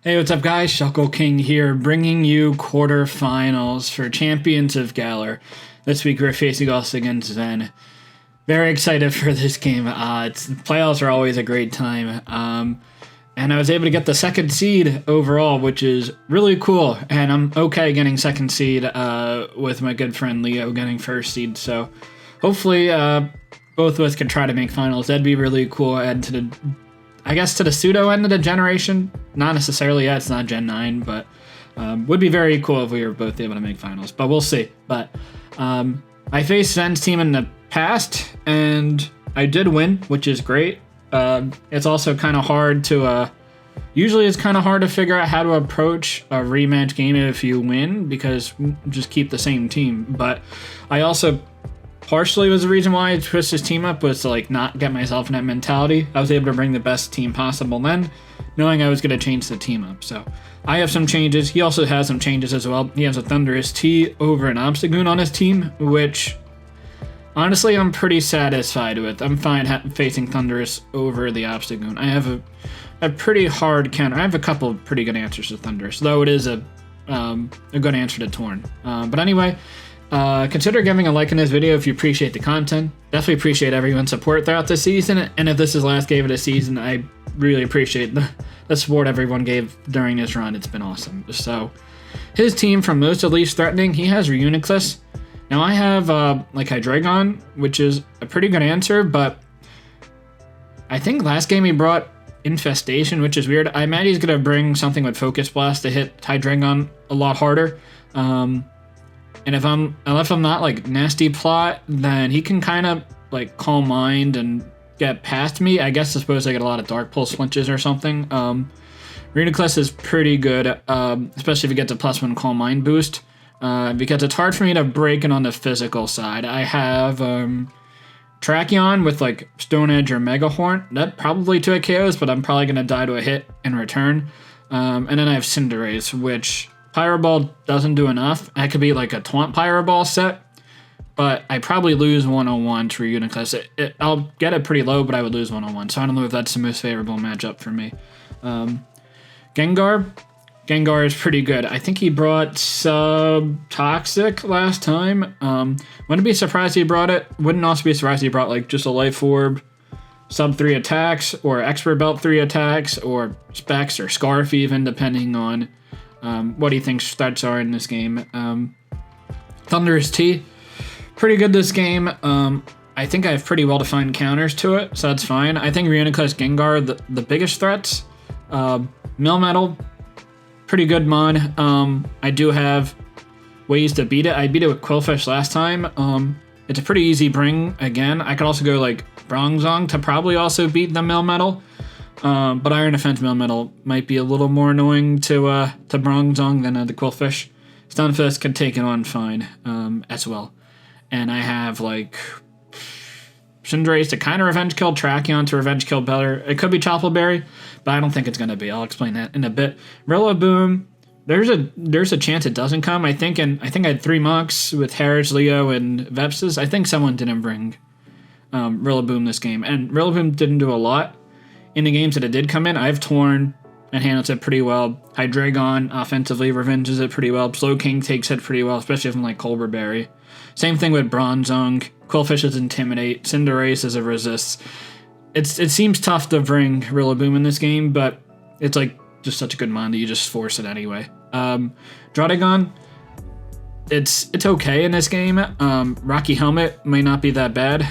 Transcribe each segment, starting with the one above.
Hey, what's up guys? Shuckle King here, bringing you quarterfinals for Champions of Galar. This week we're facing us against Zen. Very excited for this game. The playoffs are always a great time. And I was able to get the second seed overall, which is really cool. And I'm okay getting second seed with my good friend Leo getting first seed. So hopefully both of us can try to make finals. That'd be really cool. And to the pseudo end of the generation. Not necessarily yet, it's not Gen 9, but would be very cool if we were both able to make finals. But we'll see. But I faced Zen's team in the past, and I did win, which is great. It's also kind of hard to... usually it's kind of hard to figure out how to approach a rematch game if you win, because just keep the same team. But I also... partially was the reason why I switched his team up was to not get myself in that mentality. I was able to bring the best team possible then, knowing I was going to change the team up. So I have some changes. He also has some changes as well. He has a Thunderous T over an Obstagoon on his team, which honestly I'm pretty satisfied with. I'm fine facing Thunderous over the Obstagoon. I have a pretty hard counter. I have a couple of pretty good answers to Thunderous, though it is a good answer to Torn. But anyway, consider giving a like in this video if you appreciate the content. Definitely appreciate everyone's support throughout the season, and if this is the last game of the season, I really appreciate the support everyone gave during this run. It's been awesome. So, his team from most to least threatening, he has Reuniclus. Now I have Hydreigon, which is a pretty good answer, but I think last game he brought Infestation, which is weird. I imagine he's going to bring something with Focus Blast to hit Hydreigon a lot harder. And if I'm not Nasty Plot, then he can kind of Calm Mind and get past me. I guess I suppose I get a lot of Dark Pulse flinches or something. Reuniclus is pretty good, especially if you get the +1 Calm Mind boost, because it's hard for me to break it on the physical side. I have Tracheon with Stone Edge or Mega Horn. That probably 2 KOs, but I'm probably going to die to a hit in return. And then I have Cinderace, which... Pyro Ball doesn't do enough. That could be a Taunt Pyro Ball set, but I probably lose 101 to Reuniclus. I'll get it pretty low, but I would lose 101, so I don't know if that's the most favorable matchup for me. Gengar is pretty good. I think he brought Sub-Toxic last time. Wouldn't be surprised he brought it. Wouldn't also be surprised he brought just a Life Orb, Sub 3 attacks, or Expert Belt 3 attacks, or Specs or Scarf even, depending on what he thinks stats are in this game. Thunderous T, pretty good this game. I think I have pretty well-defined counters to it, so that's fine. I think Reuniclus, Gengar, the biggest threats. Melmetal, pretty good mod. I do have ways to beat it. I beat it with Qwilfish last time. It's a pretty easy bring again. I could also go Bronzong to probably also beat the Melmetal. But Iron Defense Melmetal might be a little more annoying to Bronzong than the Qwilfish. Stunfisk can take it on fine as well. And I have Cinderace to kind of revenge kill, Tracheon to revenge kill better. It could be Choppleberry, but I don't think it's going to be. I'll explain that in a bit. RIllaboom, there's a chance it doesn't come. I think I had 3 Monks with Harris, Leo, and Vepsis. I think someone didn't bring RIllaboom this game. And RIllaboom didn't do a lot. In the games that it did come in, I've Torn and handles it pretty well. Hydreigon offensively revenges it pretty well. Slowking takes it pretty well, especially if I'm Colbur Berry. Same thing with Bronzong. Qwilfish is Intimidate. Cinderace is a Resist. It seems tough to bring RIllaboom in this game, but it's just such a good mod that you just force it anyway. Draudigon, it's okay in this game. Rocky Helmet may not be that bad.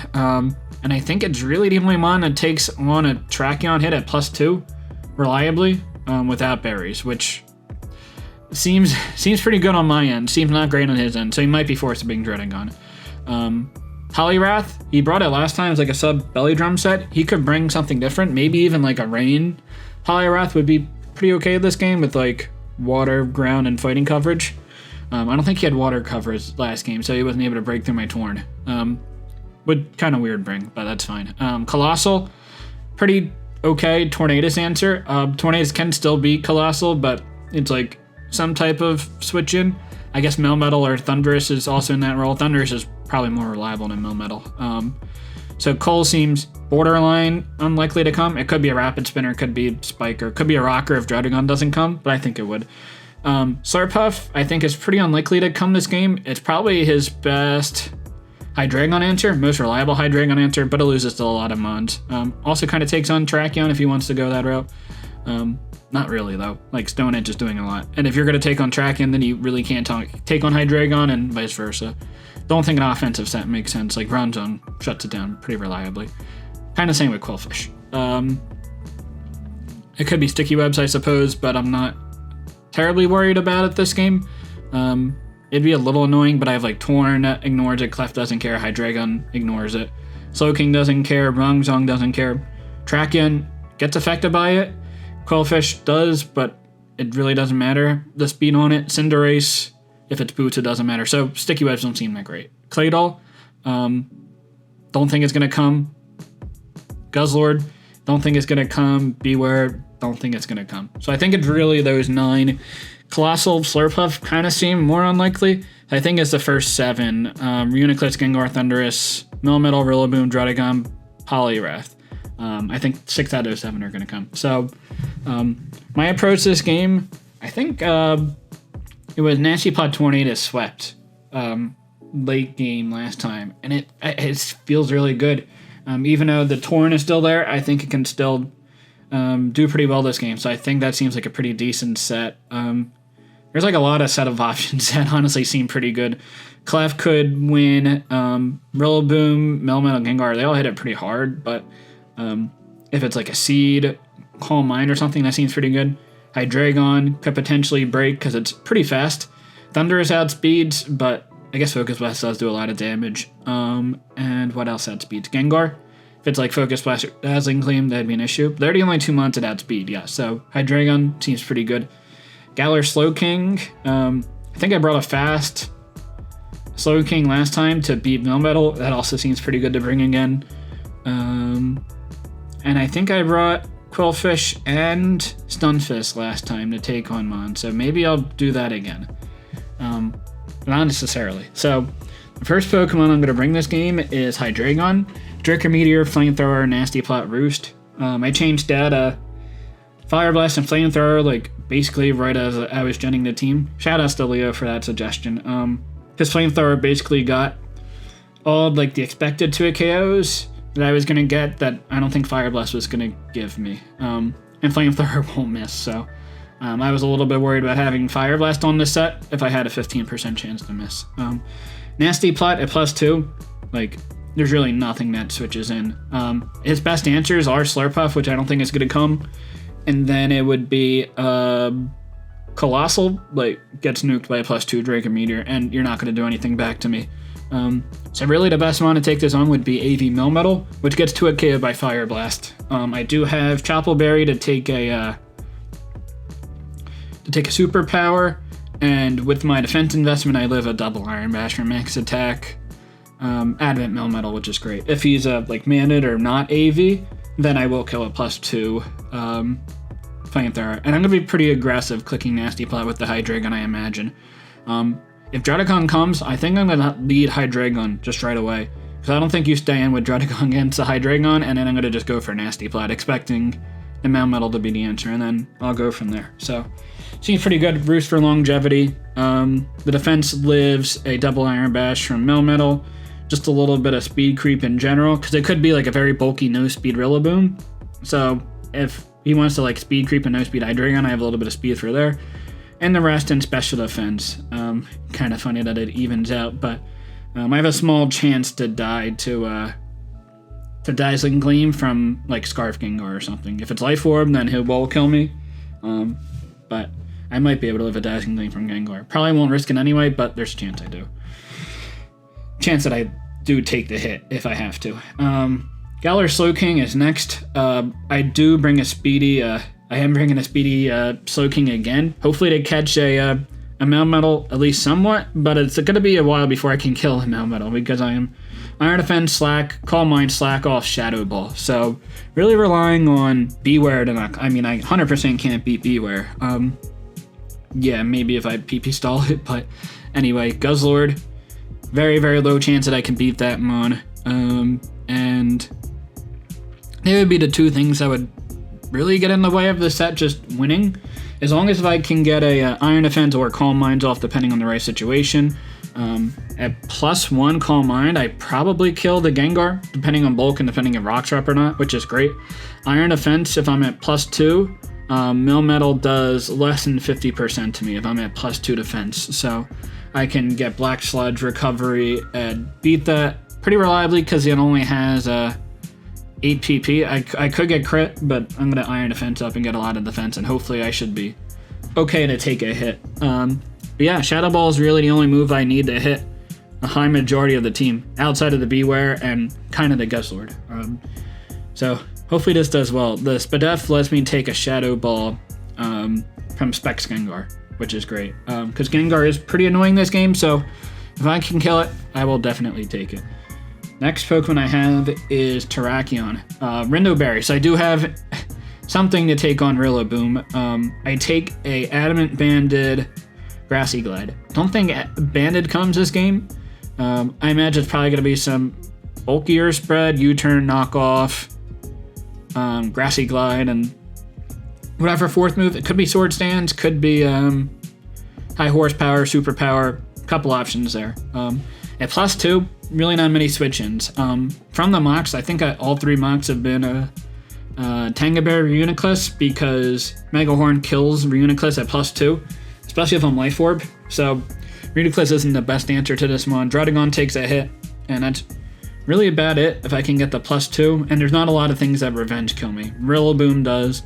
And I think it's really the only mon that takes on a Tracheon hit at +2 reliably without berries, which seems pretty good on my end. Seems not great on his end, so he might be forced to bring Draudigon. Poliwrath, he brought it last time as a sub Belly Drum set. He could bring something different, maybe even a Rain. Poliwrath would be pretty okay this game with water, ground, and fighting coverage. I don't think he had water coverage last game, so he wasn't able to break through my Torn. Would kind of weird bring, but that's fine. Colossal, pretty okay Tornadus answer. Tornadus can still beat Colossal, but it's some type of switch in. I guess Melmetal or Thunderous is also in that role. Thunderous is probably more reliable than Melmetal. So Cole seems borderline unlikely to come. It could be a Rapid Spinner, could be Spiker, could be a Rocker if Druddigon doesn't come, but I think it would. Slurpuff, I think, is pretty unlikely to come this game. It's probably his best Hydreigon answer, most reliable Hydreigon answer, but it loses to a lot of mons. Also kind of takes on Tracheon if he wants to go that route. Not really, though. Like, Stone Edge is doing a lot. And if you're going to take on Tracheon, then you really can't take on Hydreigon and vice versa. Don't think an offensive set makes sense. Like, Ground Zone shuts it down pretty reliably. Kind of same with Quillfish. It could be Sticky Webs, I suppose, but I'm not terribly worried about it this game. It'd be a little annoying, but I have like Torn ignores it, Clef doesn't care, Hydreigon ignores it, Slowking doesn't care, Rongzong doesn't care, Tracheon gets affected by it, Quillfish does, but it really doesn't matter. The speed on it, Cinderace, if it's boots, it doesn't matter. So Sticky Webs don't seem that great. Claydol, don't think it's gonna come. Guzzlord, don't think it's gonna come. Beware, don't think it's gonna come. So I think it's really those 9. Colossal, Slurpuff kind of seem more unlikely. I think it's the first 7. Uniclitz, Gengar, Thundurus, Melmetal, Rillaboom, Druddigon, Poliwrath. I think 6 out of those 7 are going to come. So my approach to this game, I think it was Nasty Plot Tornado swept late game last time. And it feels really good. Even though the Torn is still there, I think it can still do pretty well this game. So I think that seems like a pretty decent set. There's like a lot of set of options that honestly seem pretty good. Clef could win. Rillaboom, Melmetal, Gengar, they all hit it pretty hard. But if it's like a Seed, Calm Mind or something, that seems pretty good. Hydreigon could potentially break because it's pretty fast. Thundurus outspeeds, but I guess Focus Blast does do a lot of damage. And what else outspeeds? Gengar. If it's like Focus Blast or Dazzling Gleam, that'd be an issue. They're the only 2 months at outspeed, yeah. So Hydreigon seems pretty good. Galar Slowking. I think I brought a fast Slowking last time to beat Melmetal. That also seems pretty good to bring again. And I think I brought Quillfish and Stunfisk last time to take on Mon. So maybe I'll do that again. Not necessarily. So the first Pokemon I'm going to bring this game is Hydreigon. Draco Meteor, Flamethrower, Nasty Plot, Roost. I changed that Fire Blast and Flamethrower like basically right as I was joining the team. Shout outs to Leo for that suggestion. Because Flamethrower basically got all like the expected 2 KOs that I was gonna get that I don't think Fire Blast was gonna give me. And Flamethrower won't miss, so I was a little bit worried about having Fire Blast on this set if I had a 15% chance to miss. Nasty Plot at +2, like there's really nothing that switches in. His best answers are Slurpuff, which I don't think is gonna come. And then it would be Colossal, like, gets nuked by a +2 Draco Meteor, and you're not going to do anything back to me. So really the best one to take this on would be AV Melmetal, which gets 2 KO by Fire Blast. I do have Choppleberry to take a superpower, and with my defense investment, I live a double Iron Bash for max attack. Advent Melmetal, which is great. If he's like Manid or not AV, then I will kill a +2 Flamethrower. And I'm going to be pretty aggressive clicking Nasty Plot with the Hydreigon, I imagine. If Druddigon comes, I think I'm going to lead Hydreigon just right away. Because I don't think you stay in with Druddigon against the Hydreigon, and then I'm going to just go for Nasty Plot, expecting the Melmetal to be the answer, and then I'll go from there. So, seems pretty good. Roost for longevity. The defense lives a double Iron Bash from Melmetal. Just a little bit of speed creep in general, because it could be like a very bulky no-speed Rillaboom. So if he wants to like speed creep and no-speed Hydreigon, I have a little bit of speed through there. And the rest in special defense. Kind of funny that it evens out, but I have a small chance to die to Dazzling Gleam from like Scarf Gengar or something. If it's Life Orb, then he will kill me. But I might be able to live a Dazzling Gleam from Gengar. Probably won't risk it anyway, but there's a chance I do. Chance that I do take the hit if I have to. Galar Slowking is next. I do bring a speedy. I am bringing a speedy Slowking again. Hopefully to catch a Melmetal at least somewhat, but it's going to be a while before I can kill a Melmetal because I am Iron Defense, Slack, Calm Mind, Slack off, Shadow Ball. So really relying on Beware to knock. I mean, I 100% can't beat Beware. Yeah, maybe if I PP stall it, but anyway, Guzzlord. Very, very low chance that I can beat that Mon. and they would be the two things that would really get in the way of the set just winning. As long as if I can get a Iron Defense or Calm Minds off, depending on the right situation. At +1 Calm Mind, I probably kill the Gengar, depending on bulk and depending on Rock Drop or not, which is great. Iron Defense, if I'm at +2, Melmetal does less than 50% to me if I'm at +2 defense. So I can get Black Sludge, Recovery, and beat that pretty reliably because it only has 8 PP. I could get crit, but I'm going to Iron Defense up and get a lot of defense, and hopefully I should be okay to take a hit. But yeah, Shadow Ball is really the only move I need to hit a high majority of the team, outside of the Beware and kind of the Guzzlord. So hopefully this does well. The Spadef lets me take a Shadow Ball from Specs Gengar, which is great. Because Gengar is pretty annoying this game, so if I can kill it, I will definitely take it. Next Pokemon I have is Terrakion. Rindo Berry. So I do have something to take on Rillaboom. I take a Adamant Banded Grassy Glide. Don't think Banded comes this game. I imagine it's probably going to be some bulkier spread, U-turn, knockoff, Grassy Glide, and whatever fourth move. It could be Sword Stance, could be high horsepower, superpower, couple options there. At +2, really not many switch-ins. From the mocks, I think all 3 mocks have been Tangabear Reuniclus, because Mega Horn kills Reuniclus at +2, especially if I'm Life Orb. So Reuniclus isn't the best answer to this one. Druddigon takes a hit, and that's really about it if I can get the +2. And there's not a lot of things that Revenge kill me. Rillaboom does,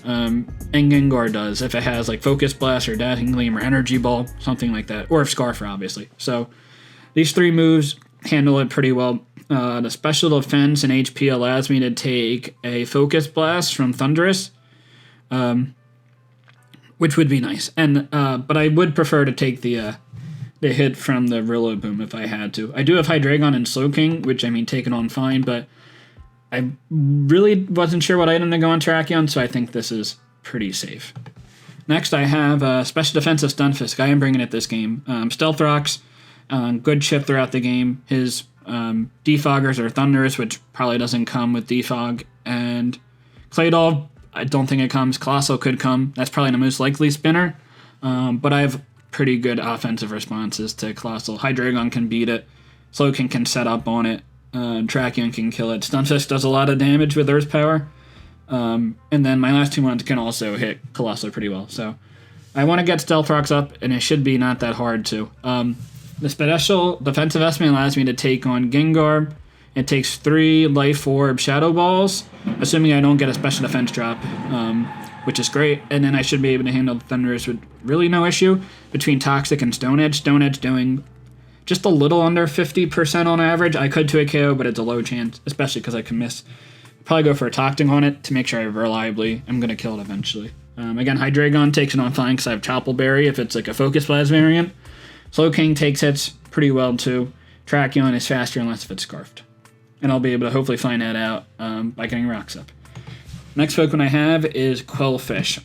and Gengar does if it has like Focus Blast or Dazzling Gleam or Energy Ball, something like that, or if Scarfer, obviously. So these 3 moves handle it pretty well. The special defense and HP allows me to take a Focus Blast from Thundurus, which would be nice. And but I would prefer to take the hit from the Rillaboom if I had to. I do have Hydreigon and Slowking, which I mean taken on fine, but I really wasn't sure what item to go on Terrakion, so I think this is pretty safe. Next, I have Special Defensive Stunfisk. I am bringing it this game. Stealth Rocks, good chip throughout the game. His Defoggers are Thundurus, which probably doesn't come with Defog, and Claydol, I don't think it comes. Colossal could come. That's probably the most likely spinner, but I have pretty good offensive responses to Colossal. Hydreigon can beat it. Slowking can set up on it. Terrakion can kill it. Stunfisk does a lot of damage with Earth Power. And then my last 2 ones can also hit Colossal pretty well. So I want to get Stealth Rocks up, and it should be not that hard to. The Special Defensive Estimate allows me to take on Gengar. It takes 3 Life Orb Shadow Balls, assuming I don't get a Special Defense drop, which is great. And then I should be able to handle the Thundurus with really no issue between Toxic and Stone Edge. Stone Edge doing just a little under 50% on average. I could to a KO, but it's a low chance, especially because I can miss. Probably go for a Toxic on it to make sure I reliably am going to kill it eventually. Again, Hydreigon takes it on fine because I have Choppleberry if it's like a Focus Blast variant. Slowking takes hits pretty well too. Terrakion is faster unless if it's Scarfed. And I'll be able to hopefully find that out by getting rocks up. Next Pokemon I have is Quillfish.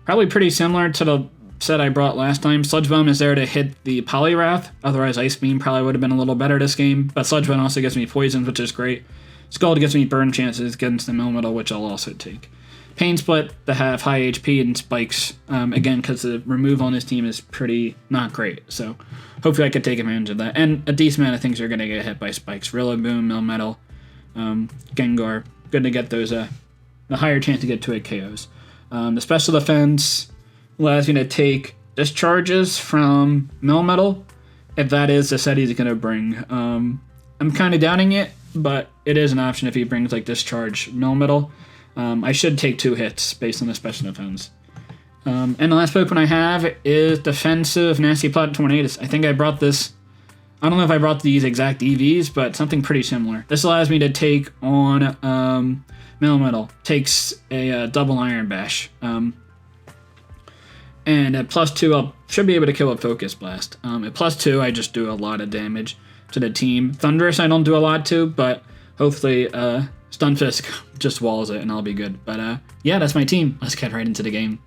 Probably pretty similar to the set I brought last time. Sludge Bomb is there to hit the Poliwrath. Otherwise, Ice Beam probably would have been a little better this game. But Sludge Bomb also gives me Poison, which is great. Scald gives me burn chances against the Melmetal, which I'll also take. Pain Split to have high HP and spikes, again, because the remove on this team is pretty not great. So hopefully I could take advantage of that. And a decent amount of things are going to get hit by spikes. Rillaboom, Melmetal, Gengar. Good to get those, the higher chance to get 2 hit KOs. The Special Defense allows you to take discharges from Melmetal, if that is the set he's going to bring. I'm kind of doubting it, but it is an option if he brings like Discharge Melmetal. I should take 2 hits based on the Special Defense. And the last Pokemon I have is Defensive Nasty Plot Tornadus. I think I brought this. I don't know if I brought these exact EVs, but something pretty similar. This allows me to take on Melmetal. Takes a double Iron Bash. And at +2, I should be able to kill a Focus Blast. At +2, I just do a lot of damage to the team. Thundurus I don't do a lot to, but hopefully Stunfisk just walls it and I'll be good. But yeah, that's my team. Let's get right into the game.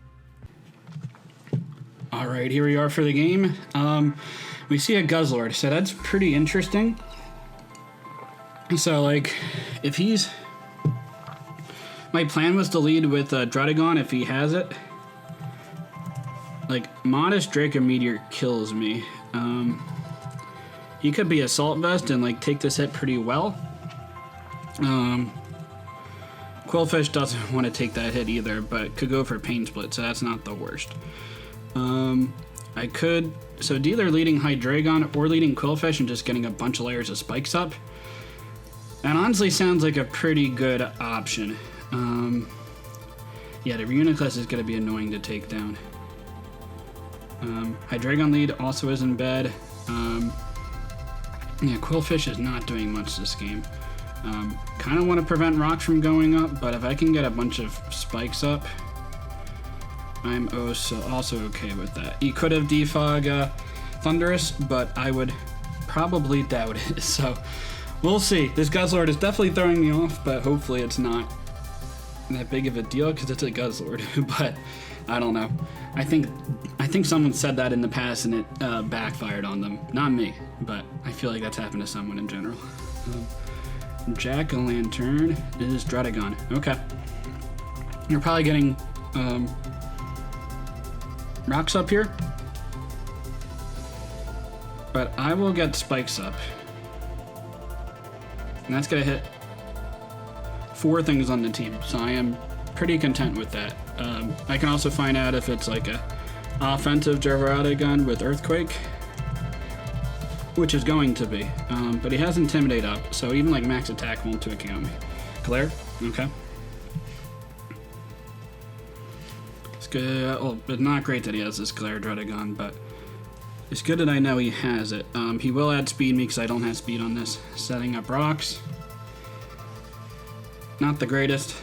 All right, here we are for the game. We see a Guzzlord, so that's pretty interesting. So, like, if he's... My plan was to lead with Druddigon if he has it. Like, Modest Draco Meteor kills me. He could be Assault Vest and, like, take this hit pretty well. Quillfish doesn't want to take that hit either, but could go for Pain Split, so that's not the worst. I could... So, either leading Hydreigon or leading Quillfish and just getting a bunch of layers of spikes up. That honestly sounds like a pretty good option. Yeah, the Reuniclus is going to be annoying to take down. Hydreigon lead also isn't bad. Yeah, Quillfish is not doing much this game. Kind of want to prevent rocks from going up, but if I can get a bunch of spikes up, I'm also okay with that. He could have defog Thunderous, but I would probably doubt it. So we'll see. This Guzzlord is definitely throwing me off, but hopefully it's not that big of a deal because it's a Guzzlord. But I don't know. I think someone said that in the past and it backfired on them. Not me, but I feel like that's happened to someone in general. Jack-o'-lantern is Druddigon. Okay. You're probably getting rocks up here. But I will get spikes up. And that's going to hit 4 things on the team. So I am pretty content with that. I can also find out if it's like a offensive Druddigon with Earthquake, which is going to be. But he has Intimidate up, so even like max attack won't take out me. Claire? Okay. It's good. Well, it's not great that he has this Claire Druddigon, but it's good that I know he has it. He will add speed me because I don't have speed on this. Setting up rocks. Not the greatest.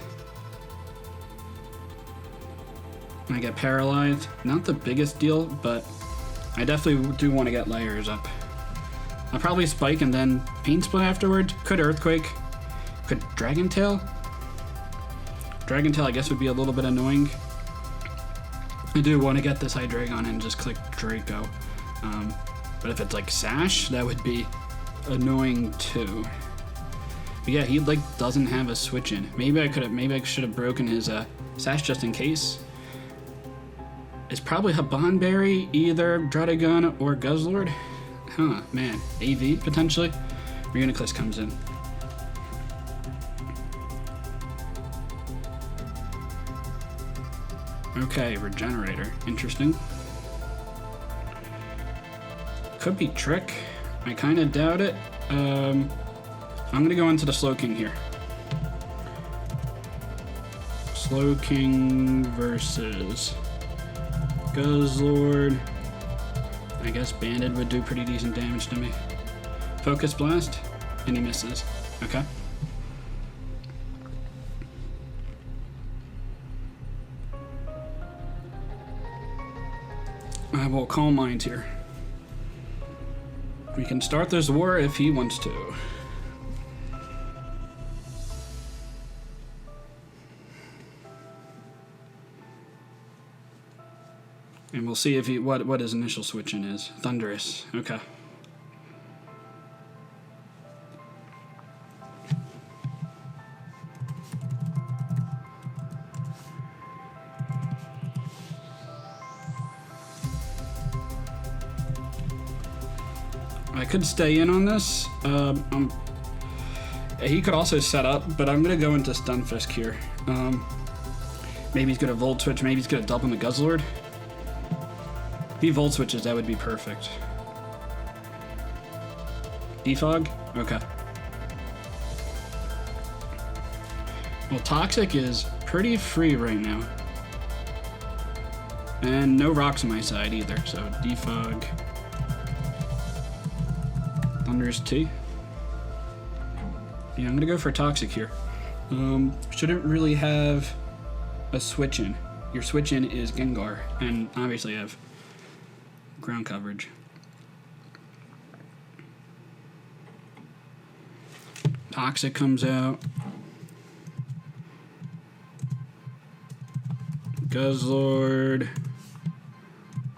I get paralyzed. Not the biggest deal, but I definitely do want to get layers up. I'll probably spike and then Pain Split afterwards. Could Earthquake. Could Dragon Tail. Dragon Tail I guess would be a little bit annoying. I do want to get this Hydreigon and just click Draco. But if it's like Sash, that would be annoying too. But yeah, he like doesn't have a switch in. Maybe I should have broken his Sash just in case. It's probably Habanberry, either Druddigon or Guzzlord. Huh, man. AV, potentially. Reuniclus comes in. Okay, Regenerator. Interesting. Could be Trick. I kind of doubt it. I'm going to go into the Slowking here. Slowking versus Guzzlord. I guess Banded would do pretty decent damage to me. Focus Blast, and he misses. Okay. I will Calm Mind here. We can start this war if he wants to. And we'll see if he what his initial switch in is. Thunderous. Okay. I could stay in on this. He could also set up, but I'm gonna go into Stunfisk here. Maybe he's gonna Volt Switch. Maybe he's gonna double the Guzzlord. If he Volt Switches, that would be perfect. Defog? Okay. Well, Toxic is pretty free right now. And no rocks on my side either, so Defog. Thunderous T. Yeah, I'm gonna go for Toxic here. Shouldn't really have a switch in. Your switch in is Gengar, and obviously I have ground coverage. Toxic comes out. Guzzlord.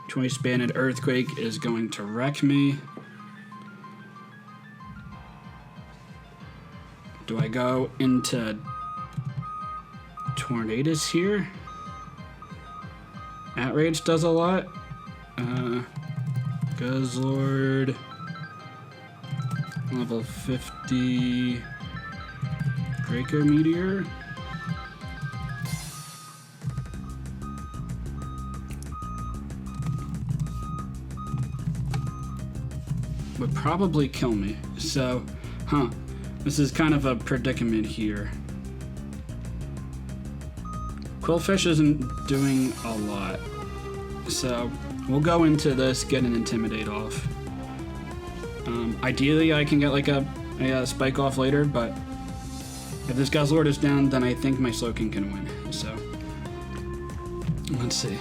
Choice Banded Earthquake is going to wreck me. Do I go into Tornadus here? Outrage does a lot. Guzzlord. Level 50. Draco Meteor. Would probably kill me. So, this is kind of a predicament here. Quillfish isn't doing a lot. So, we'll go into this, get an Intimidate off. Ideally, I can get like a Spike off later, but if this Guzzlord is down, then I think my Slowking can win. So, let's see.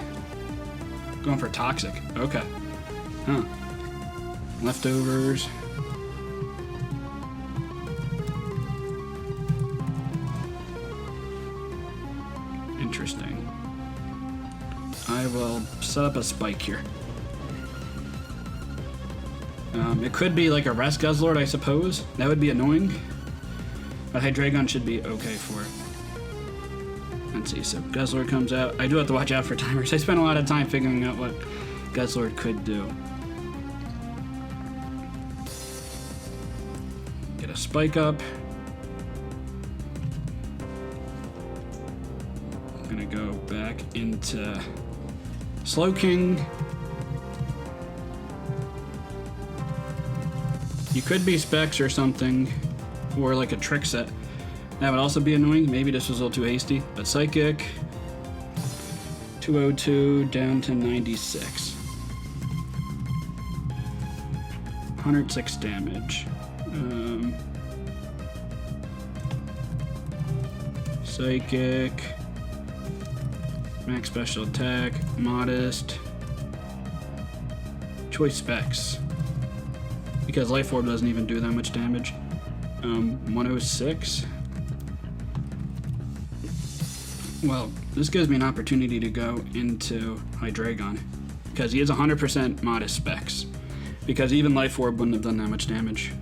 Going for Toxic. Okay. Leftovers. Interesting. I will set up a Spike here. It could be like a Rest Guzzlord, I suppose. That would be annoying. But Hydreigon should be okay for it. Let's see, so Guzzlord comes out. I do have to watch out for timers. I spent a lot of time figuring out what Guzzlord could do. Get a Spike up. I'm gonna go back into Slowking. You could be Specs or something, or like a Trick Set. That would also be annoying. Maybe this was a little too hasty. But Psychic, 202 down to 96. 106 damage. Psychic, max special attack, modest, choice Specs. Because Life Orb doesn't even do that much damage. 106. Well, this gives me an opportunity to go into Hydreigon. Because he has 100% modest Specs. Because even Life Orb wouldn't have done that much damage.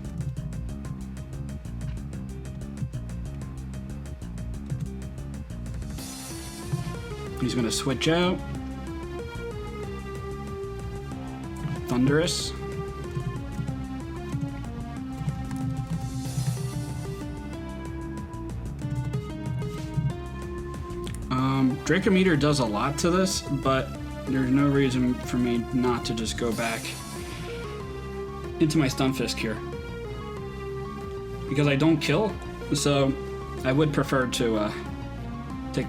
He's going to switch out. Thunderous. Draco Meteor does a lot to this, but there's no reason for me not to just go back into my Stunfisk here. Because I don't kill, so I would prefer to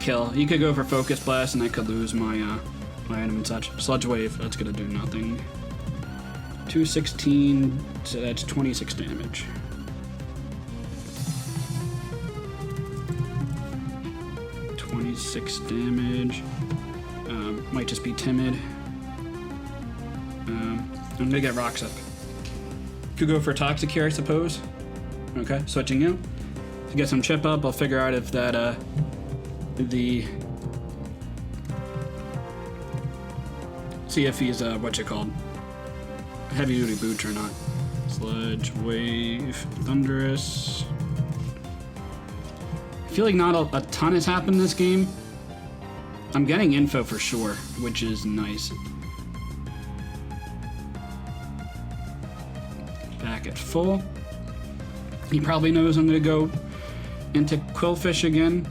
kill. He could go for Focus Blast and I could lose my my item and such. Sludge Wave, that's gonna do nothing. 216, so that's 26 damage. Damage. Might just be timid. I'm gonna get Rocks up. Could go for Toxic here, I suppose. Okay, switching out. To get some chip up, I'll figure out if that see if he's heavy duty boots or not. Sludge Wave, Thunderous. I feel like not a ton has happened this game. I'm getting info for sure, which is nice. Back at full. He probably knows I'm gonna go into Quillfish again.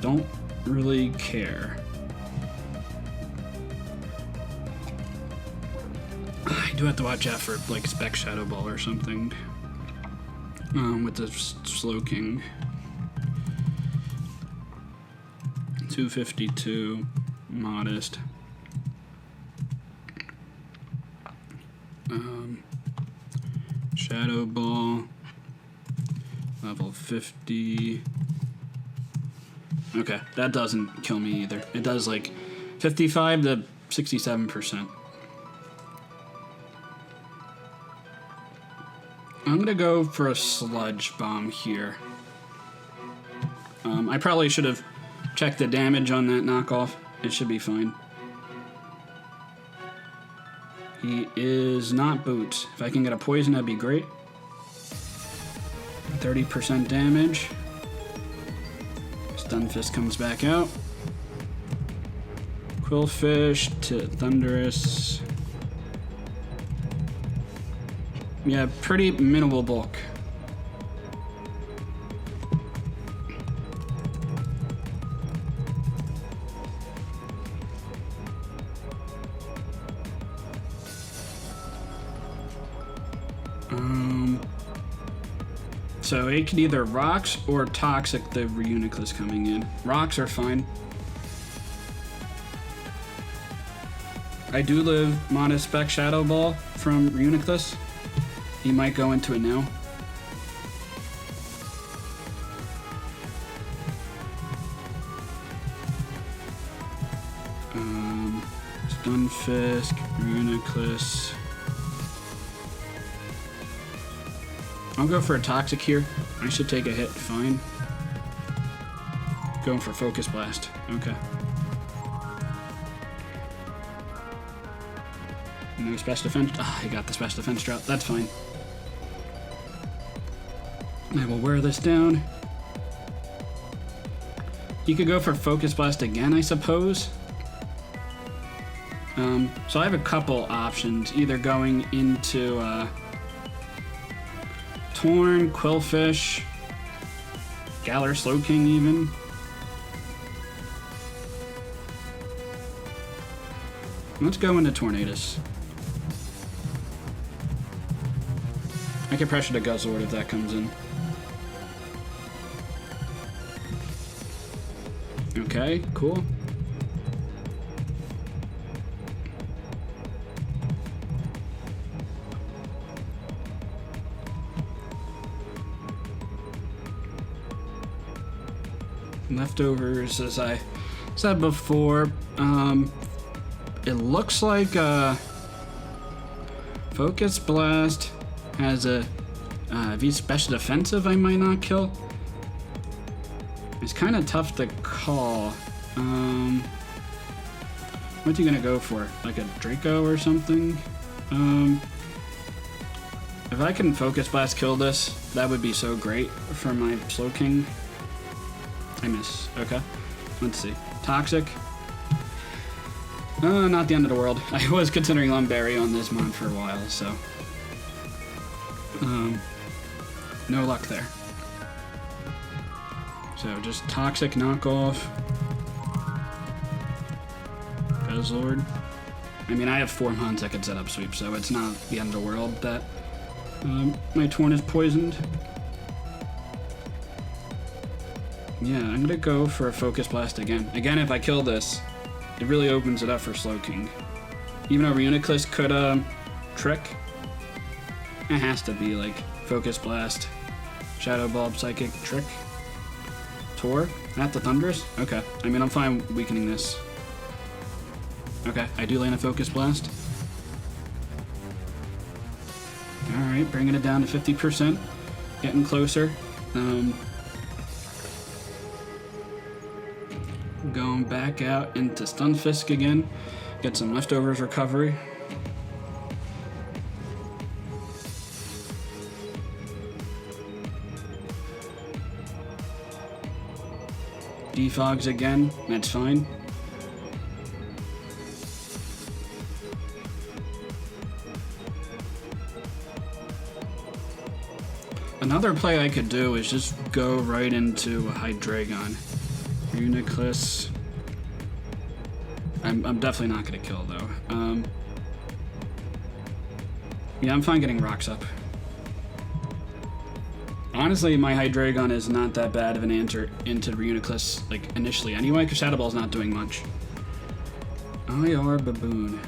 Don't really care. I do have to watch out for like Spec Shadow Ball or something. With the Slowking. 252, modest. Shadow Ball, level 50. Okay, that doesn't kill me either. It does like 55 to 67%. I'm gonna go for a Sludge Bomb here. I probably should have checked the damage on that knockoff. It should be fine. He is not Boots. If I can get a poison, that'd be great. 30% damage. Stunfisk comes back out. Quillfish to Thunderous. Yeah, pretty minimal bulk. So it can either rocks or toxic the Reuniclus coming in. Rocks are fine. I do live Monospec Shadow Ball from Reuniclus. He might go into it now. Stunfisk, Reuniclus. I'll go for a Toxic here. I should take a hit fine. Going for Focus Blast. Okay. No special defense. Ah, he got the special defense drop. That's fine. I will wear this down. You could go for Focus Blast again, I suppose. So I have a couple options. Either going into Torn, Quillfish, Galar, Slowking even. Let's go into Tornadus. I can pressure the Guzzlord if that comes in. Okay, cool. Leftovers, as I said before, it looks like Focus Blast has a if he's special defensive, I might not kill. It's kind of tough to call. What's he gonna go for? Like a Draco or something? If I can Focus Blast kill this, that would be so great for my Slowking. I miss. Okay. Let's see. Toxic. Not the end of the world. I was considering Lumberry on this mon for a while, so. No luck there. So just Toxic knockoff. Guzzlord. I mean, I have 4 mons I could set up sweep, so it's not the end of the world that my Torn is poisoned. Yeah, I'm gonna go for a Focus Blast again. Again, if I kill this, it really opens it up for Slowking. Even though Reuniclus could trick, it has to be like Focus Blast, Shadow Bulb, Psychic, Trick, Tor, at the Thunderous? Okay, I mean, I'm fine weakening this. Okay, I do land a Focus Blast. Alright, bringing it down to 50%. Getting closer. Going back out into Stunfisk again. Get some leftovers recovery. Defogs again, that's fine. Another play I could do is just go right into a Hydreigon. Reuniclus. I'm definitely not going to kill, though. Yeah, I'm fine getting rocks up. Honestly, my Hydreigon is not that bad of an answer into Reuniclus, like, initially anyway, because Shadow Ball's not doing much. IR Baboon.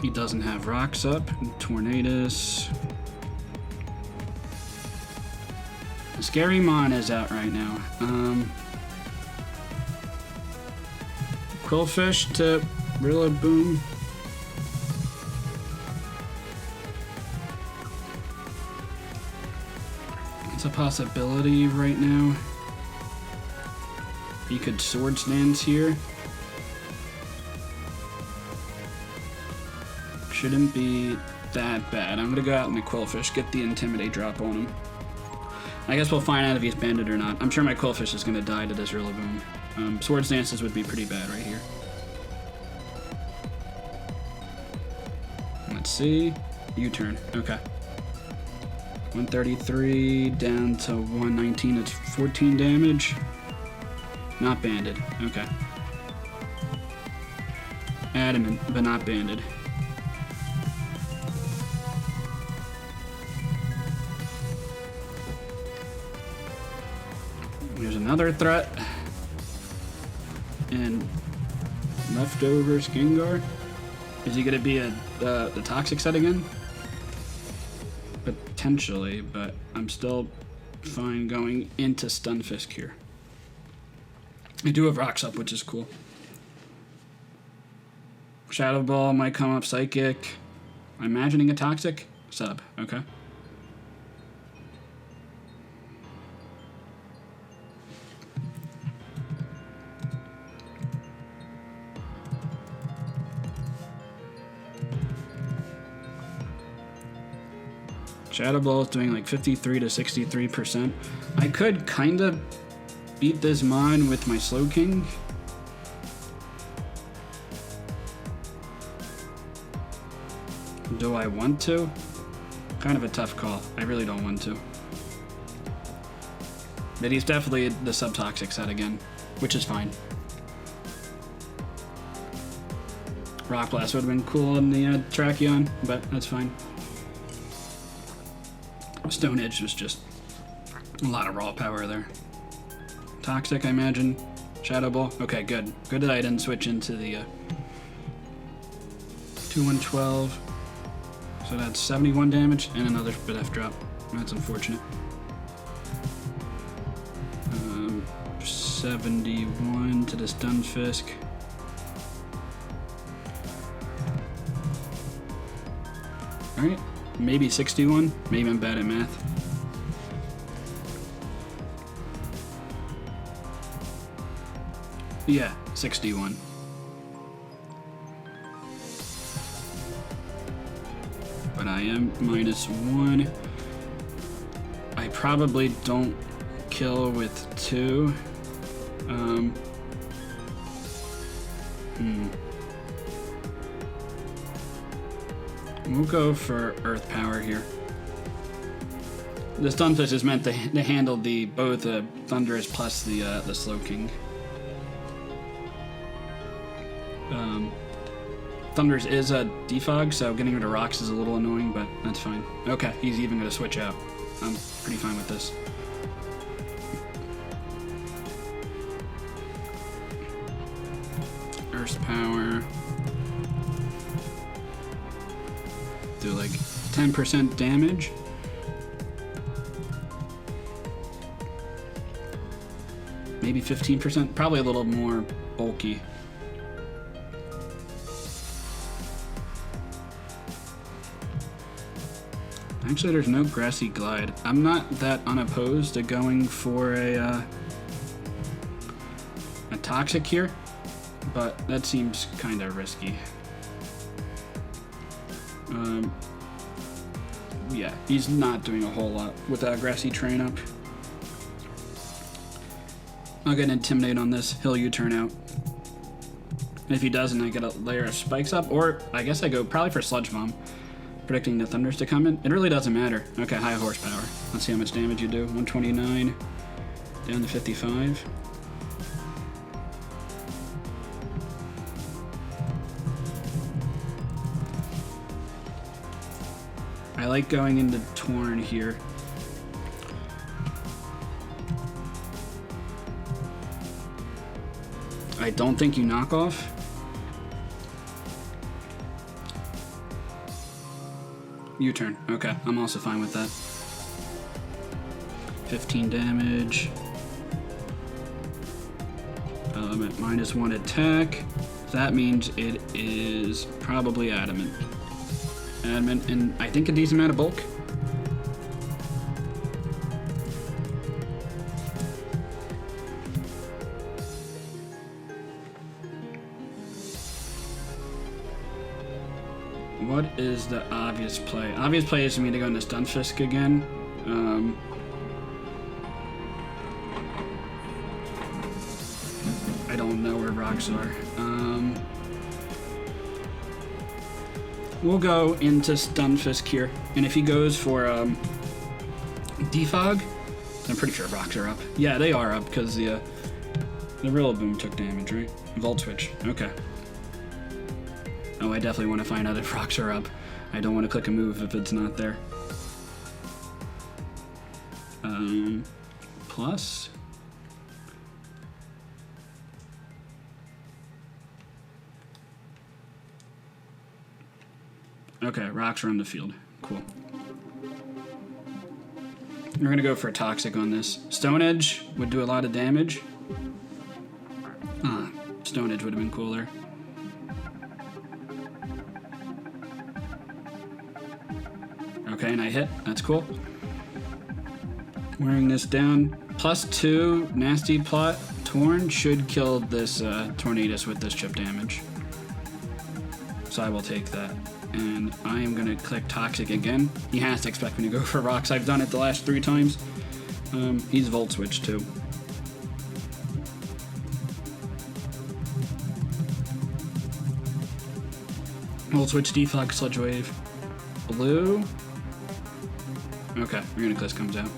He doesn't have rocks up. Tornadus. Scary Mon is out right now. Quillfish to RIllaboom. It's a possibility right now. He could Swords Dance here. Shouldn't be that bad. I'm gonna go out in the Quillfish, get the Intimidate drop on him. I guess we'll find out if he's banded or not. I'm sure my Quillfish is gonna die to this RIllaboom. Swords Dances would be pretty bad right here. Let's see. U-turn. Okay. 133 down to 119. It's 14 damage. Not banded. Okay. Adamant, but not banded. There's another threat. And leftovers Gengar. Is he going to be the toxic set again? Potentially, but I'm still fine going into Stunfisk here. I do have Rocks up, which is cool. Shadow Ball might come up Psychic. I'm imagining a Toxic sub. Okay. Shadow Ball is doing like 53 to 63%. I could kind of beat this mon with my Slowking. Do I want to? Kind of a tough call. I really don't want to. But he's definitely the Subtoxic set again, which is fine. Rock Blast would have been cool in the Tracheon, but that's fine. Stone Edge was just a lot of raw power there. Toxic, I imagine. Shadow Ball. Okay, good. Good that I didn't switch into the 2-1-12. So that's 71 damage and another bit F drop. That's unfortunate. 71 to the Stunfisk. Alright. Maybe 61. Maybe I'm bad at math. Yeah, 61. But I am -1. I probably don't kill with 2. We'll go for Earth Power here. The Stunfish is meant to handle both Thunderous plus the Slowking. Thunderous is a defog, so getting rid of rocks is a little annoying, but that's fine. Okay, he's even going to switch out. I'm pretty fine with this. Earth Power. Do like 10% damage. Maybe 15%, probably a little more bulky. Actually, there's no Grassy Glide. I'm not that unopposed to going for a Toxic here, but that seems kind of risky. Yeah, he's not doing a whole lot without Grassy Train up. I'll get an Intimidate on this. He'll U-turn out. And if he doesn't, I get a layer of spikes up, or I guess I go probably for Sludge Bomb, predicting the Thunders to come in. It really doesn't matter. Okay, high horsepower. Let's see how much damage you do. 129 down to 55. I like going into Torn here. I don't think you knock off. U-turn. Okay, I'm also fine with that. 15 damage. I'm at -1 attack. That means it is probably Adamant. Adamant, and I think a decent amount of bulk. what is the obvious play? Obvious play is for me to go into Stunfisk again. I don't know where rocks are. We'll go into Stunfisk here, and if he goes for Defog, I'm pretty sure rocks are up. Yeah, they are up because the RIllaboom took damage, right? Volt Switch. Okay. Oh, I definitely want to find out if rocks are up. I don't want to click a move if it's not there. Plus. Okay, rocks are on the field. Cool. We're gonna go for a Toxic on this. Stone Edge would do a lot of damage. Stone Edge would have been cooler. Okay, and I hit. That's cool. Wearing this down. +2 Nasty Plot Torn should kill this Tornadus with this chip damage. So I will take that. And I am going to click Toxic again. He has to expect me to go for rocks. I've done it the last 3 times. He's Volt Switch too. Volt Switch, Defog, Sludge Wave. Blue. Okay, Reunaclist comes out.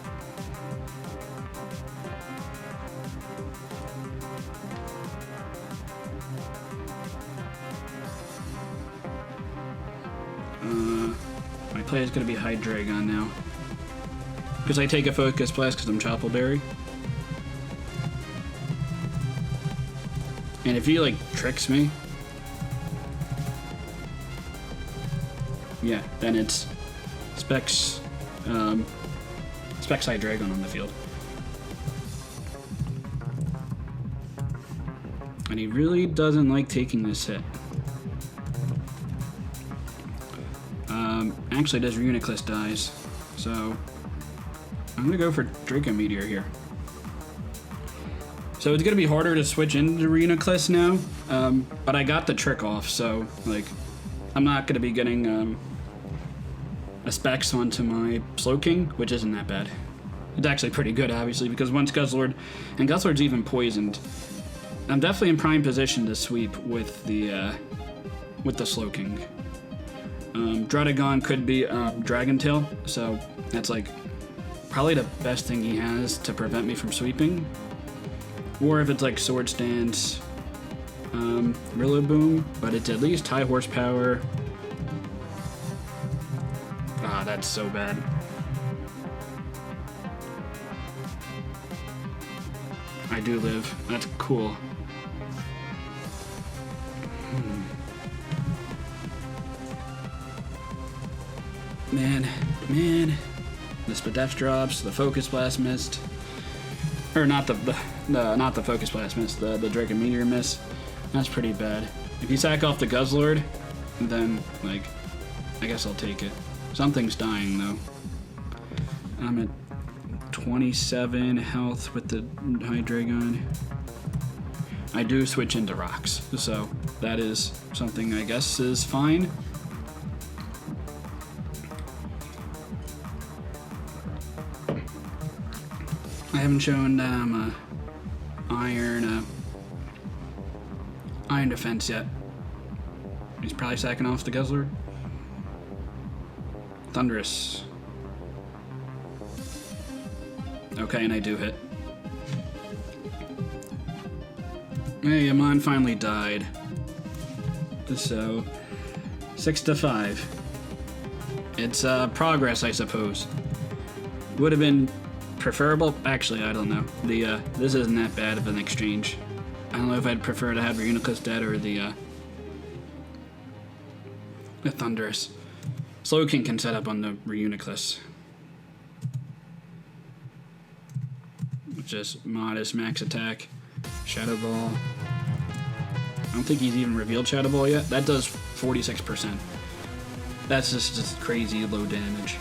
My play is going to be Hydreigon now. Because I take a Focus Blast because I'm Choppleberry. And if he, like, tricks me... Yeah, then it's Specs Hydreigon on the field. And he really doesn't like taking this hit. Actually, this Reunaclist dies, so I'm gonna go for Draco Meteor here. So it's gonna be harder to switch into Reunaclist now, but I got the trick off, so like I'm not gonna be getting a Specs onto my Slowking, which isn't that bad. It's actually pretty good, obviously, because once Guzzlord, and Guzzlord's even poisoned, I'm definitely in prime position to sweep with the Slowking. Druddigon could be Dragon Tail, so that's like probably the best thing he has to prevent me from sweeping. Or if it's like Sword Stance, Rillaboom, but it's at least high horsepower. Ah, that's so bad. I do live. That's cool. Man. The Spadef drops, the Focus Blast missed. Or not not the Focus Blast missed, the Draco Meteor miss. That's pretty bad. If you sack off the Guzzlord, then, like, I guess I'll take it. Something's dying, though. I'm at 27 health with the Hydreigon. I do switch into rocks, so that is something I guess is fine. I haven't shown that I'm a Iron Defense yet. He's probably sacking off the Guzzlord. Thunderous. Okay, and I do hit. Hey, Amon finally died. So, 6-5. It's progress, I suppose. Would have been preferable. Actually, I don't know. This isn't that bad of an exchange. I don't know if I'd prefer to have Reunaclist dead or the Thunderous. Slowking can set up on the Reunaclist. Just modest max attack. Shadow Ball. I don't think he's even revealed Shadow Ball yet. That does 46%. That's just crazy low damage.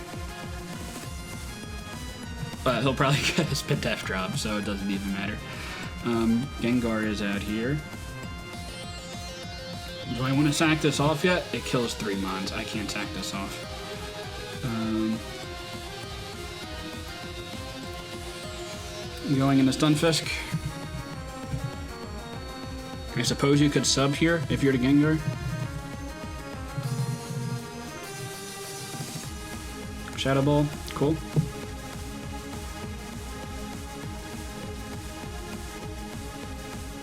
But he'll probably get his Spadef drop, so it doesn't even matter. Gengar is out here. Do I want to sack this off yet? It kills 3 mons. I can't sack this off. Going into Stunfisk. I suppose you could sub here if you're to Gengar. Shadow Ball, cool.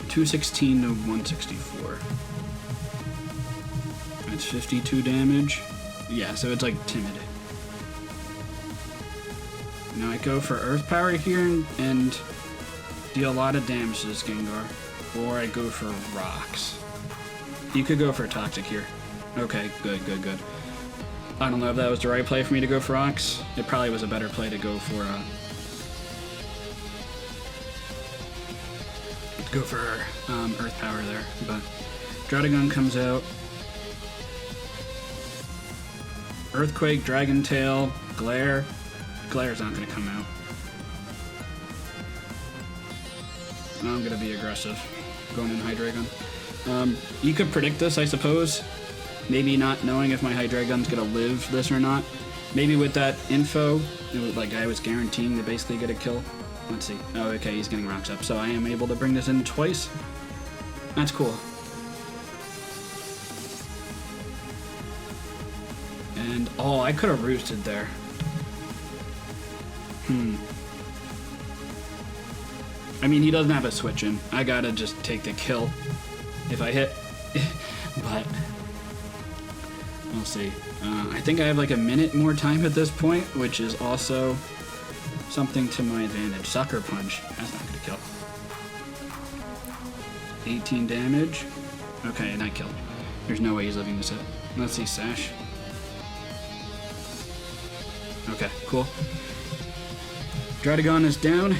$216 to $164. That's 52 damage. Yeah, so it's like timid. Now I go for Earth Power here and deal a lot of damage to this Gengar. Or I go for Rocks. You could go for Toxic here. Okay, good. I don't know if that was the right play for me to go for Rocks. It probably was a better play to go for Earth Power there. But Drowdigon comes out. Earthquake, Dragon Tail, Glare. Glare's not going to come out. I'm going to be aggressive. Going in Hydreigon. You could predict this, I suppose. Maybe not knowing if my Hydreigon's going to live this or not. Maybe with that info, it was like I was guaranteeing to basically get a kill. Let's see. Oh, okay, he's getting rocks up. So I am able to bring this in twice. That's cool. And, oh, I could have roosted there. I mean, he doesn't have a switch in. I gotta just take the kill if I hit. But we'll see. I think I have like a minute more time at this point, which is also something to my advantage. Sucker Punch. That's not gonna kill. 18 damage. Okay, and I killed. There's no way he's living this hit. Let's see, Sash. Okay, cool. Drowdigon is down.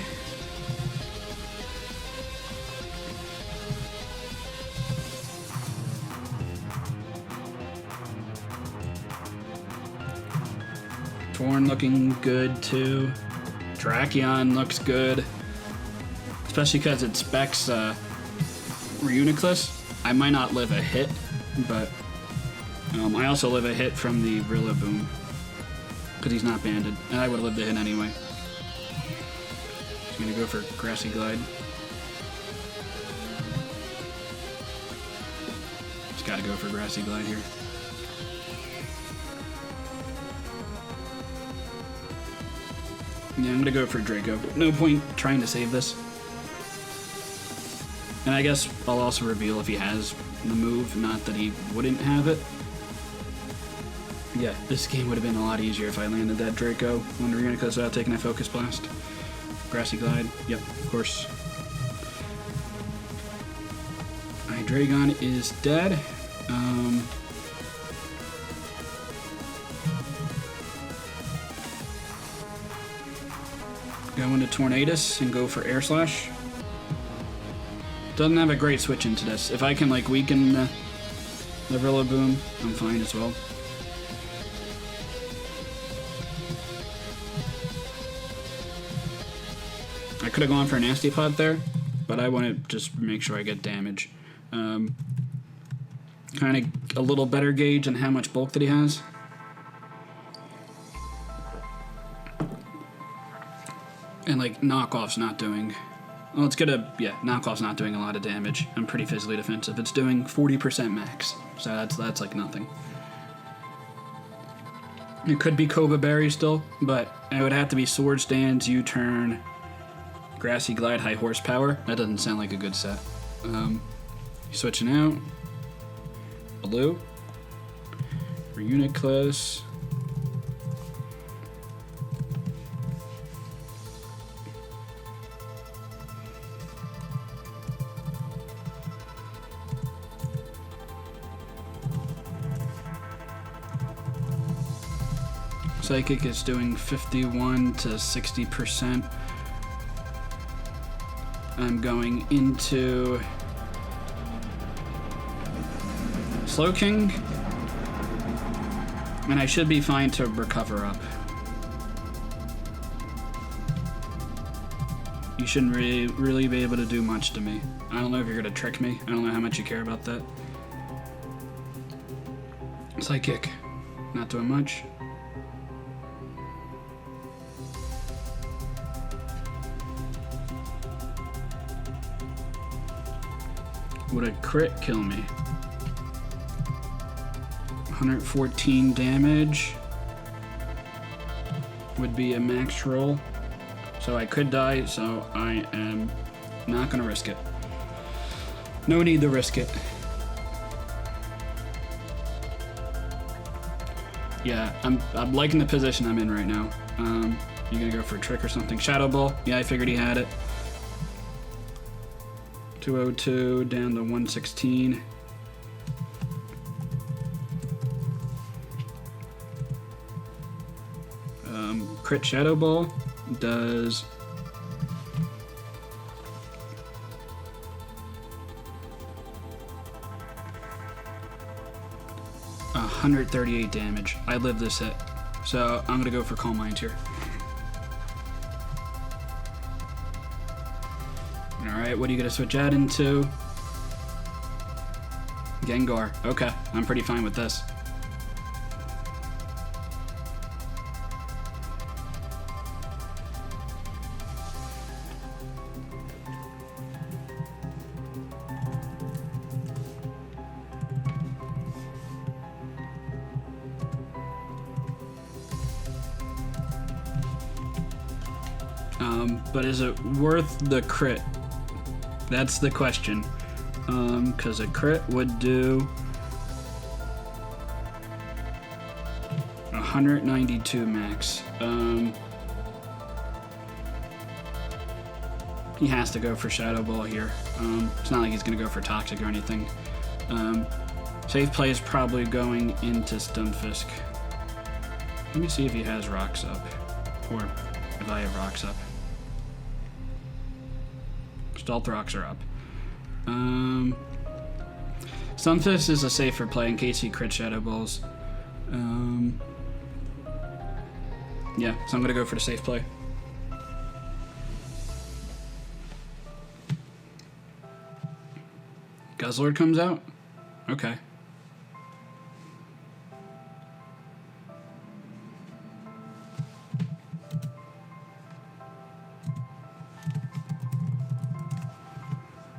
Torn looking good too. Drakion looks good. Especially because it specs Reuniclus. I might not live a hit, but I also live a hit from the RIllaboom. Because he's not banded. And I would have lived a hit anyway. He's gonna go for Grassy Glide. Just gotta go for Grassy Glide here. Yeah, I'm gonna go for Draco. No point trying to save this. And I guess I'll also reveal if he has the move, not that he wouldn't have it. Yeah, this game would have been a lot easier if I landed that Draco on Reuniclus without taking a Focus Blast. Grassy Glide, yep, of course. Hydreigon is dead. Go into Tornadus and go for Air Slash. Doesn't have a great switch into this. If I can like weaken the RIllaboom, I'm fine as well. I could have gone for a Nasty Pot there, but I want to just make sure I get damage. Kind of a little better gauge on how much bulk that he has. And like knockoff's not doing. Well, it's gonna, yeah, knockoff's not doing a lot of damage. I'm pretty physically defensive. It's doing 40% max, so that's like nothing. It could be Cobra Berry still, but it would have to be Sword Stance, U-Turn, Grassy Glide, High Horsepower. That doesn't sound like a good set. Switching out. Blue. Reuniclus. Psychic is doing 51 to 60%. I'm going into Slowking, and I should be fine to recover up. You shouldn't really be able to do much to me. I don't know if you're gonna trick me. I don't know how much you care about that. Psychic. Not doing much. Would a crit kill me? 114 damage would be a max roll. So I could die, so I am not gonna risk it. No need to risk it. Yeah, I'm liking the position I'm in right now. You gonna go for a trick or something? Shadow Ball. Yeah, I figured he had it. 202 down to 116. Crit Shadow Ball does 138 damage. I live this hit, so I'm gonna go for Calm Mind here. Alright, what are you gonna switch that into? Gengar. Okay, I'm pretty fine with this. But is it worth the crit? That's the question. Because a crit would do 192 max. He has to go for Shadow Ball here. It's not like he's going to go for Toxic or anything. Safe play is probably going into Stunfisk. Let me see if he has Rocks up. Or if I have Rocks up. Stealth Rocks are up. Stunfisk is a safer play in case he crit Shadow Balls. Yeah, so I'm going to go for the safe play. Guzzlord comes out? Okay.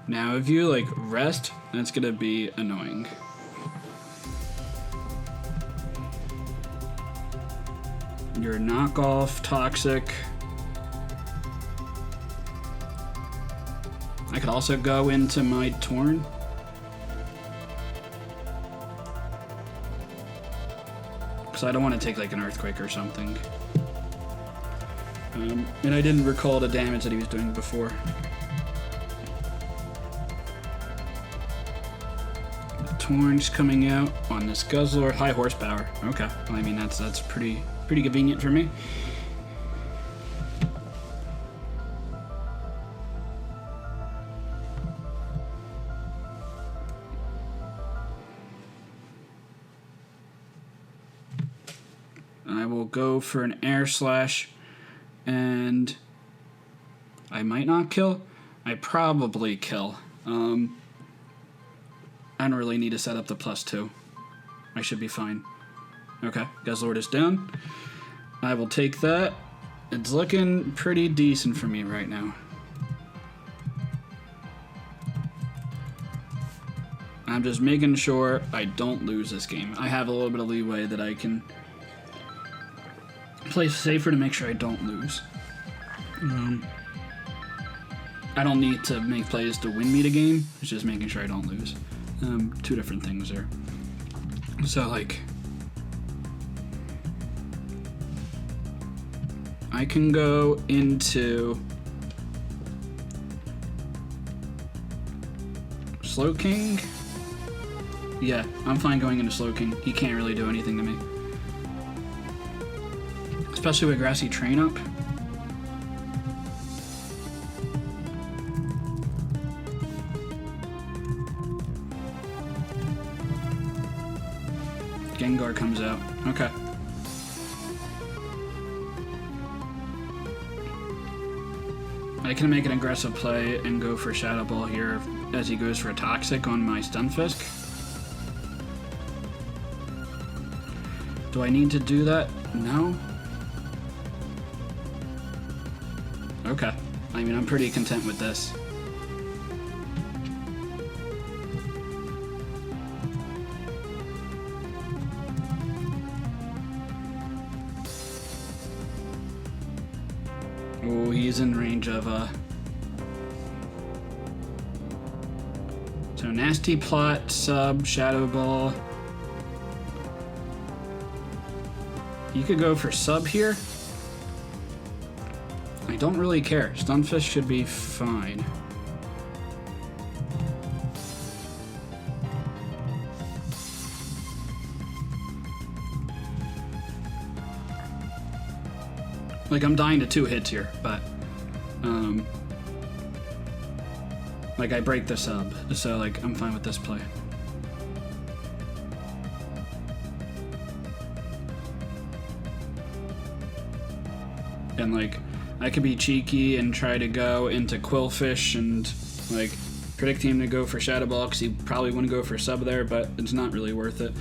Now, if you, like, rest, that's gonna be annoying. Your knockoff Toxic. I could also go into my Torn. Because I don't want to take, like, an Earthquake or something. And I didn't recall the damage that he was doing before. Torn's coming out on this Guzzlord. High horsepower. Okay. Well, I mean, that's pretty convenient for me. I will go for an Air Slash, and I might not kill. I probably kill. I don't really need to set up the +2. I should be fine. Okay, Guzzlord is down. I will take that. It's looking pretty decent for me right now. I'm just making sure I don't lose this game. I have a little bit of leeway that I can play safer to make sure I don't lose. I don't need to make plays to win me the game. It's just making sure I don't lose. Two different things there. So, like, I can go into Slow King. Yeah, I'm fine going into Slow King. He can't really do anything to me. Especially with Grassy Train up. Gengar comes out. Okay. I can make an aggressive play and go for Shadow Ball here as he goes for a Toxic on my Stunfisk. Do I need to do that? No? Okay. I mean, I'm pretty content with this. Oh, he's in range of, So Nasty Plot, Sub, Shadow Ball. You could go for Sub here. I don't really care. Stunfisk should be fine. Like, I'm dying to 2 hits here, but, like, I break the sub, so, like, I'm fine with this play. And, like, I could be cheeky and try to go into Quillfish and, like, predict him to go for Shadow Ball, because he probably wouldn't go for sub there, but it's not really worth it.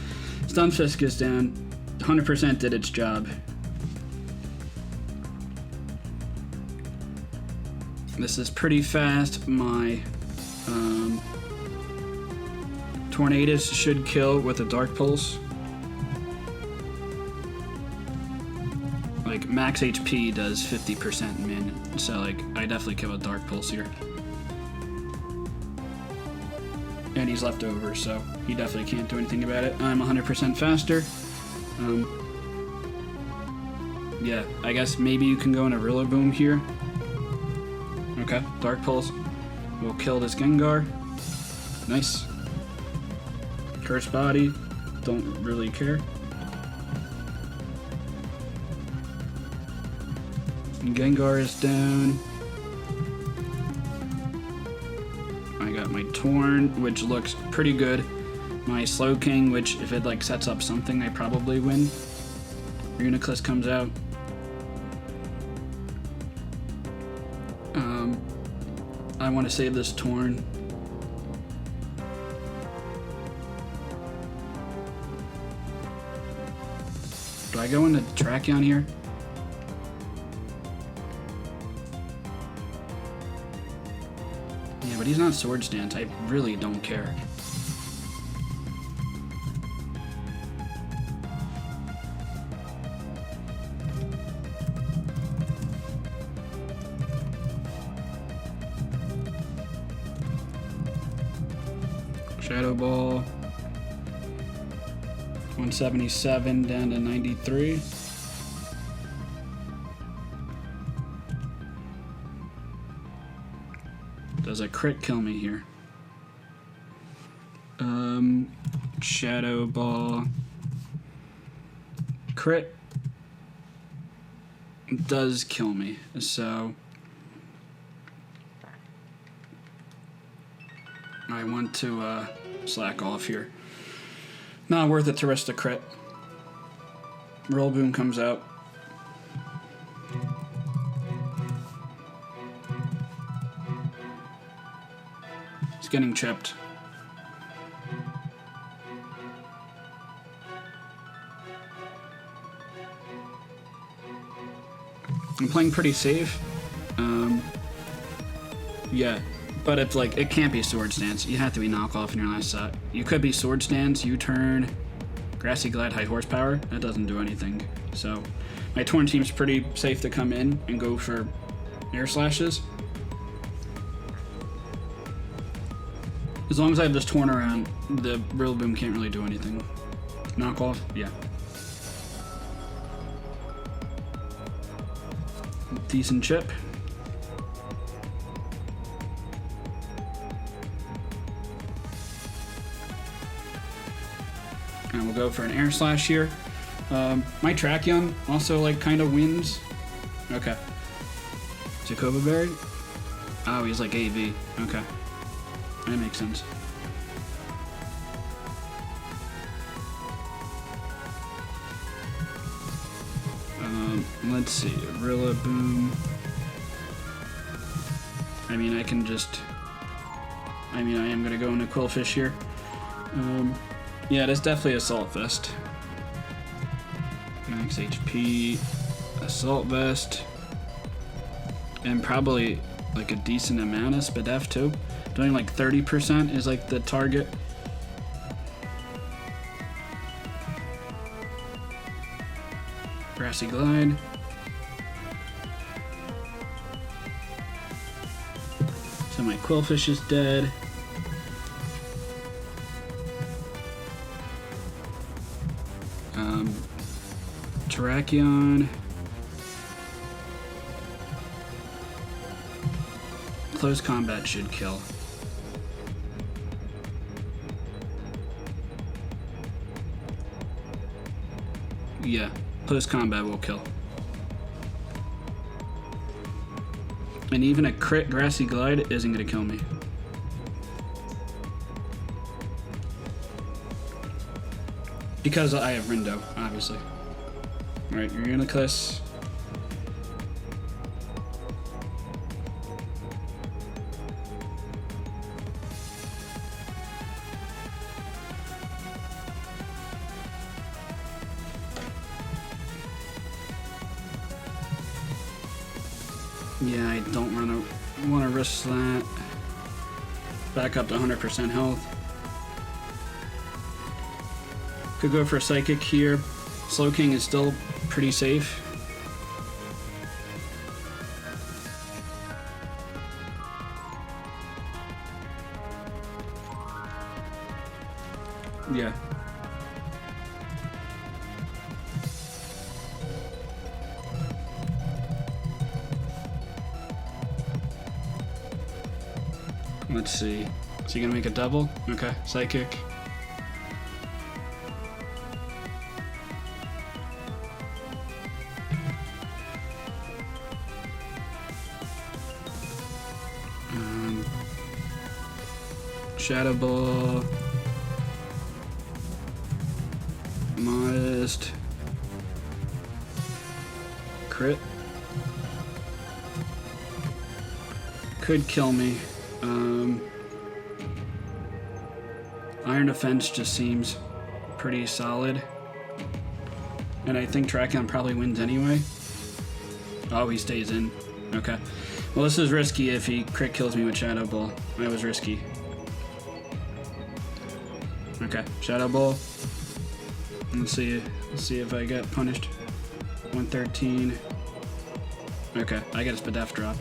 Stunfisk is down. 100% did its job. This is pretty fast. My Tornadus should kill with a Dark Pulse. Like, max HP does 50% min, so like, I definitely kill with Dark Pulse here. And he's left over, so he definitely can't do anything about it. I'm 100% faster. Yeah, I guess maybe you can go in a RIllaboom here. Okay, Dark Pulse will kill this Gengar. Nice. Curse Body, don't really care. Gengar is down. I got my Torn, which looks pretty good. My Slowking, which if it like sets up something, I probably win. Uniclus comes out. I want to save this Torn. Do I go into Tracheon here? Yeah, but he's not Sword Stance. I really don't care. Shadow Ball. 177 down to 93. Does a crit kill me here? Shadow Ball. Crit does kill me, so I want to slack off here. Not worth it to risk the crit. RIllaboom comes out. He's getting chipped. I'm playing pretty safe. Yeah. But it's like, it can't be Sword Stance. You have to be knockoff in your last set. You could be Sword Stance, U-turn, Grassy Glide, High Horsepower. That doesn't do anything. So, my Torn team's pretty safe to come in and go for Air Slashes. As long as I have this Torn around, the RIllaboom can't really do anything. Knockoff? Yeah. Decent chip. And we'll go for an Air Slash here. My Tracheon also like kind of wins. Okay. Jacoba Berry? Oh, he's like AV. Okay. That makes sense. Let's see. RIllaboom. I mean, I can just... I mean, I am going to go into Quillfish here. Yeah, it is definitely Assault Vest. Max HP, Assault Vest, and probably like a decent amount of Spadef too. Doing like 30% is like the target. Grassy Glide. So my Quillfish is dead. Terrakion. Close combat should kill. Yeah, close combat will kill. And even a crit Grassy Glide isn't going to kill me. Because I have Rindo, obviously. Alright, you're gonna kiss. Yeah, I don't want to risk that. Back up to 100% health. Could go for Psychic here. Slowking is still pretty safe. Yeah. Let's see. Is he gonna make a double? Okay, Psychic. Shadow Ball. Modest. Crit. Could kill me. Iron Defense just seems pretty solid. And I think Terrakion probably wins anyway. Oh, he stays in. Okay. Well, this is risky if he crit kills me with Shadow Ball. That was risky. Okay, Shadow Ball. Let's see if I get punished. 113. Okay, I get a Spadef drop.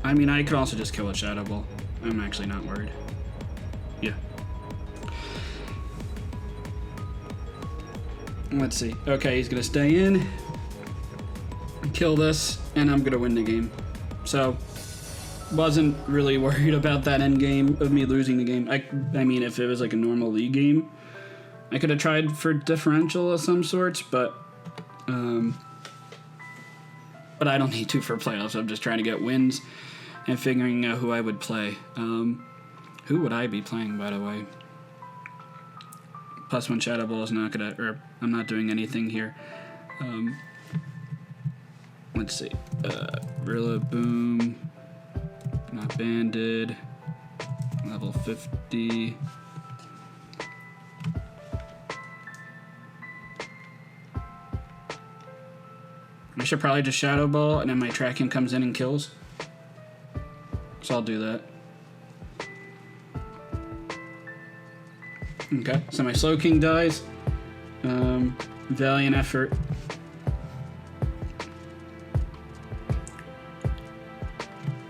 I mean, I could also just kill a Shadow Ball. I'm actually not worried. Yeah. Let's see. Okay, he's gonna stay in. Kill this, and I'm gonna win the game. So, wasn't really worried about that end game of me losing the game. I mean, if it was like a normal league game, I could have tried for differential of some sorts, but I don't need to for playoffs. I'm just trying to get wins and figuring out who I would play. Who would I be playing, by the way? Plus one Shadow Ball is not gonna, or I'm not doing anything here. Let's see. RIllaboom. Not banded. Level 50. I should probably just Shadow Ball and then my Terrakion comes in and kills. So I'll do that. Okay, so my Slowking dies. Valiant effort.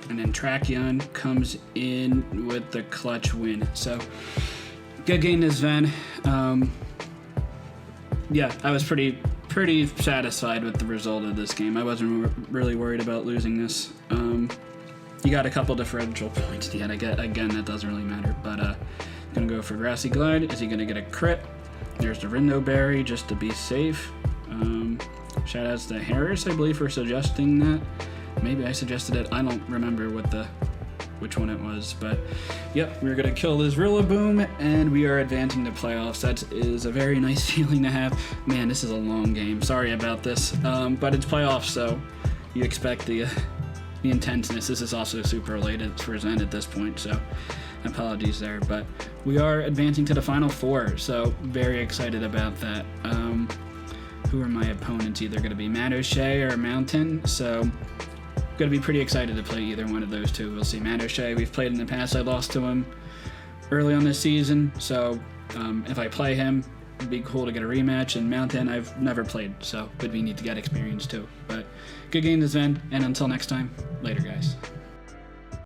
And then Terrakion comes in with the clutch win. So, good game to Sven. Yeah, I was pretty satisfied with the result of this game. I wasn't really worried about losing this. You got a couple differential points at the end. Again, that doesn't really matter. But gonna go for Grassy Glide. Is he gonna get a crit? There's the Rindo Berry just to be safe. Shout outs to Harris, I believe, for suggesting that. Maybe I suggested it. I don't remember which one it was, but yep, we're gonna kill this Rillaboom, and we are advancing to playoffs. That is a very nice feeling to have. Man, this is a long game. Sorry about this, but it's playoffs, so you expect the the intenseness. This is also super related for Zen at this point, so apologies there. But we are advancing to the Final Four, so very excited about that. Who are my opponents? Either going to be Matt O'Shea or Mountain, so going to be pretty excited to play either one of those two. We'll see. Matt O'Shea, we've played in the past. I lost to him early on this season, so if I play him, it'd be cool to get a rematch. And Mountain, I've never played, so would be neat to get experience too. But good game this Zen, and until next time, later guys.